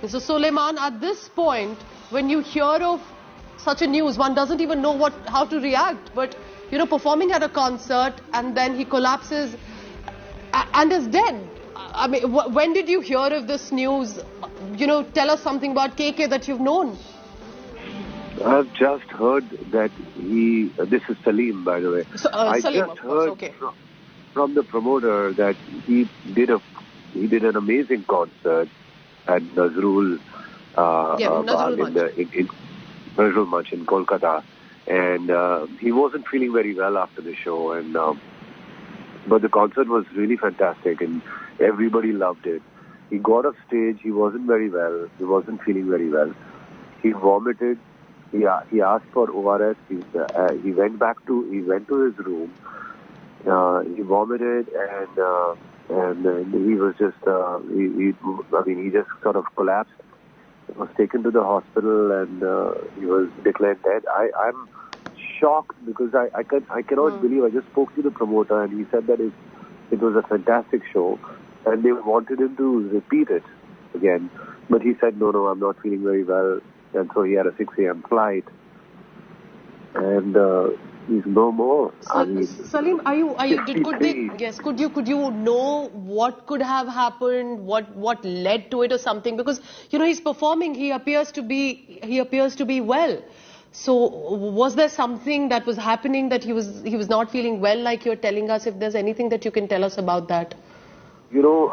Mr. Sulaiman, at this point, when you hear of such a news, one doesn't even know how to react. But, you know, performing at a concert and then he collapses and is dead. I mean, when did you hear of this news? You know, tell us something about KK that you've known. I've just heard that this is Salim, by the way. I Salim, just heard from the promoter that he did an amazing concert at Nazrul in Nazrul Manch in Kolkata, and he wasn't feeling very well after the show, and but the concert was really fantastic, and everybody loved it. He got off stage, he wasn't very well, he wasn't feeling very well. He vomited. He asked for ORS. He went to his room. He vomited and he was just he just sort of collapsed. He was taken to the hospital and he was declared dead. I'm shocked because I cannot believe. I just spoke to the promoter and he said that it was a fantastic show and they wanted him to repeat it again, but he said no, I'm not feeling very well. And so he had a 6 a.m. flight, and he's no more. Salim, could you know what could have happened, what led to it or something? Because you know he's performing, he appears to be well. So was there something that was happening that he was not feeling well, like you're telling us? If there's anything that you can tell us about that. You know,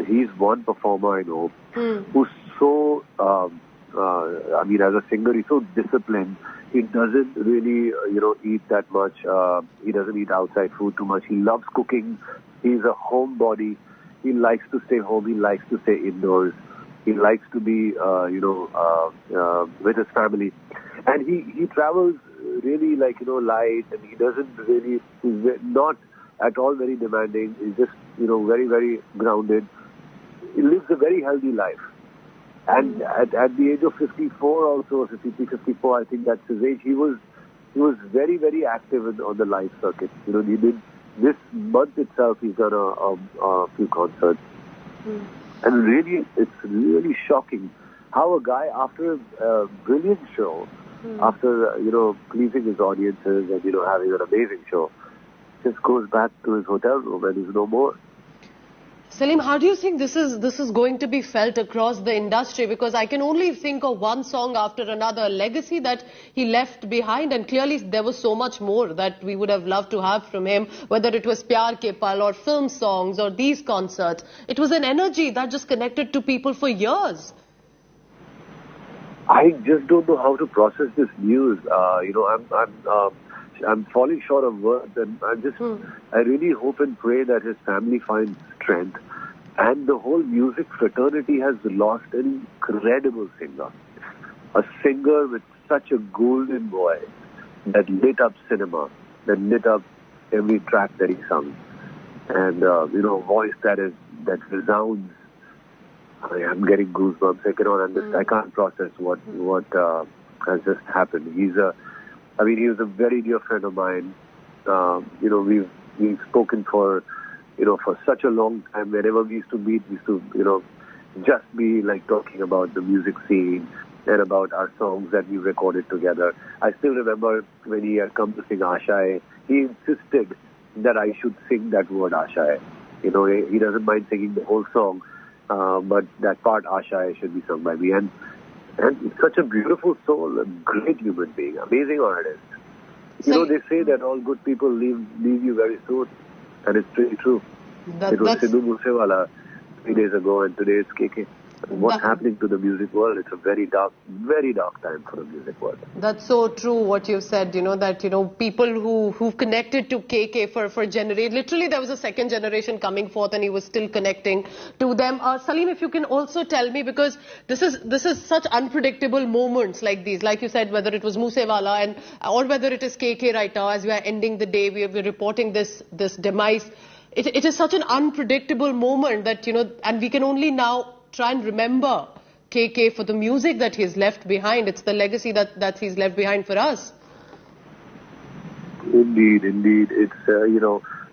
he's one performer I know who's so, as a singer, he's so disciplined. He doesn't really, eat that much. He doesn't eat outside food too much. He loves cooking. He's a homebody. He likes to stay home. He likes to stay indoors. He likes to be, with his family. And he travels really light, and he doesn't really, he's not at all very demanding. He's just, very, very grounded. He lives a very healthy life. And at the age of 54 also, 53, 54, I think that's his age, he was very, very active on the live circuit. He did, this month itself, he's done a few concerts. And really, it's really shocking how a guy, after a brilliant show, after, pleasing his audiences and, having an amazing show, just goes back to his hotel room and is no more. Salim, how do you think this is going to be felt across the industry? Because I can only think of one song after another, a legacy that he left behind, and clearly there was so much more that we would have loved to have from him, whether it was Pyar Ke Pal or film songs or these concerts. It was an energy that just connected to people for years. I just don't know how to process this news. I'm falling short of words, and I really hope and pray that his family finds strength. And the whole music fraternity has lost an incredible singer. A singer with such a golden voice that lit up cinema, that lit up every track that he sung. And, voice that resounds. I'm getting goosebumps. I cannot understand. I can't process what has just happened. He was a very dear friend of mine. We've spoken for such a long time. Whenever we used to meet, we used to, just be like talking about the music scene and about our songs that we recorded together. I still remember when he had come to sing Ashaye, he insisted that I should sing that word Ashaye. He doesn't mind singing the whole song, but that part Ashaye should be sung by me. And it's such a beautiful soul, a great human being, amazing artist. They say that all good people leave you very soon, and it's pretty true. It was Sidhu Moosewala 3 days ago, and today it's KK. What's happening to the music world? It's a very dark time for the music world. That's so true what you said, that, people who've connected to KK for generations. Literally, there was a second generation coming forth and he was still connecting to them. Salim, if you can also tell me, because this is such unpredictable moments like these. Like you said, whether it was Moosewala or whether it is KK right now, as we are ending the day, we're reporting this demise. It is such an unpredictable moment that, and we can only now try and remember KK for the music that he's left behind. It's the legacy that he's left behind for us. Indeed. It's,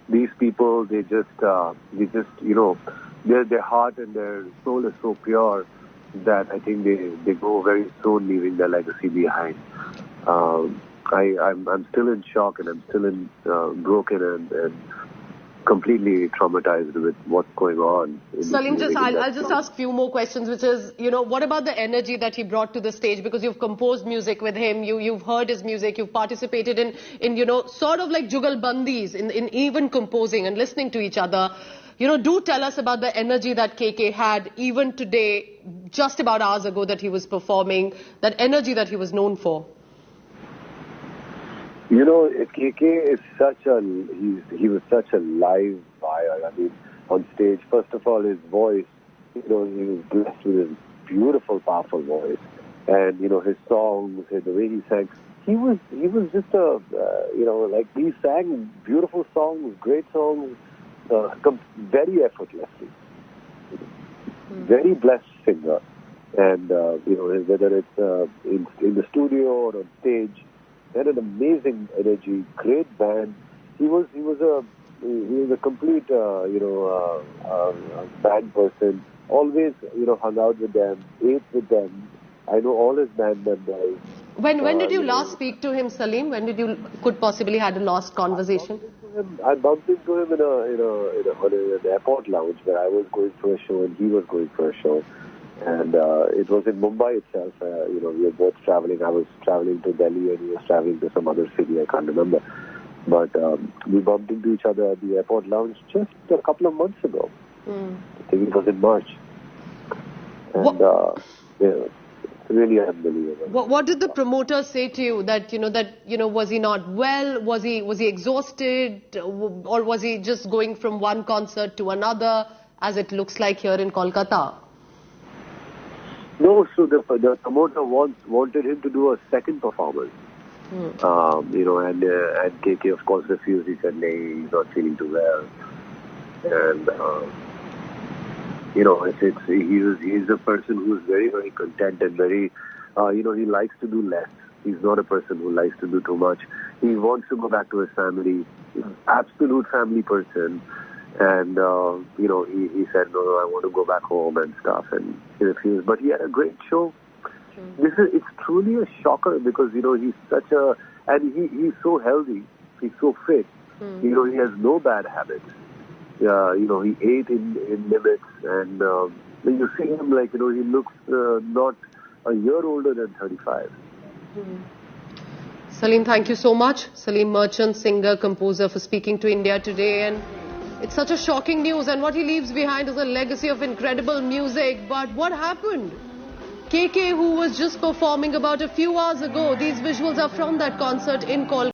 these people, they just their heart and their soul is so pure that I think they go very soon, leaving their legacy behind. I'm still in shock, and I'm still in broken and completely traumatized with what's going on. Salim, I'll just ask few more questions, which is, what about the energy that he brought to the stage? Because you've composed music with him, you've heard his music, you've participated in sort of like jugalbandis, in even composing and listening to each other. Do tell us about the energy that KK had even today, just about hours ago that he was performing, that energy that he was known for. KK is he was such a live wire. I mean, on stage, first of all, his voice, he was blessed with his beautiful, powerful voice. And, his songs, the way he sang, he was just he sang beautiful songs, great songs, very effortlessly. Very blessed singer. And, whether it's in the studio or on stage, he had an amazing energy, great band. He was a complete, band person. Always, hung out with them, ate with them. I know all his band members. When did you last speak to him, Salim? When did you could possibly had a last conversation? I bumped into him on an airport lounge where I was going for a show and he was going for a show. And it was in Mumbai itself. We were both traveling. I was traveling to Delhi and he was traveling to some other city. I can't remember. But we bumped into each other at the airport lounge just a couple of months ago. I think it was in March. And it's really unbelievable. What did the promoter say to you? That was he not well? Was he exhausted, or was he just going from one concert to another, as it looks like here in Kolkata? No, so the promoter wanted him to do a second performance. And KK, of course, refused. He said, "Nee, he's not feeling too well." And he's a person who's very, very content and very, he likes to do less. He's not a person who likes to do too much. He wants to go back to his family. He's an absolute family person. And, he said, no, I want to go back home and stuff. And he refused. But he had a great show. It's truly a shocker because, he's such a... And he's so healthy. He's so fit. He has no bad habits. He ate in limits. And when you see him, he looks not a year older than 35. Salim, thank you so much. Salim Merchant, singer, composer, for speaking to India Today. And it's such a shocking news, and what he leaves behind is a legacy of incredible music. But what happened? KK, who was just performing about a few hours ago, these visuals are from that concert in Kolkata.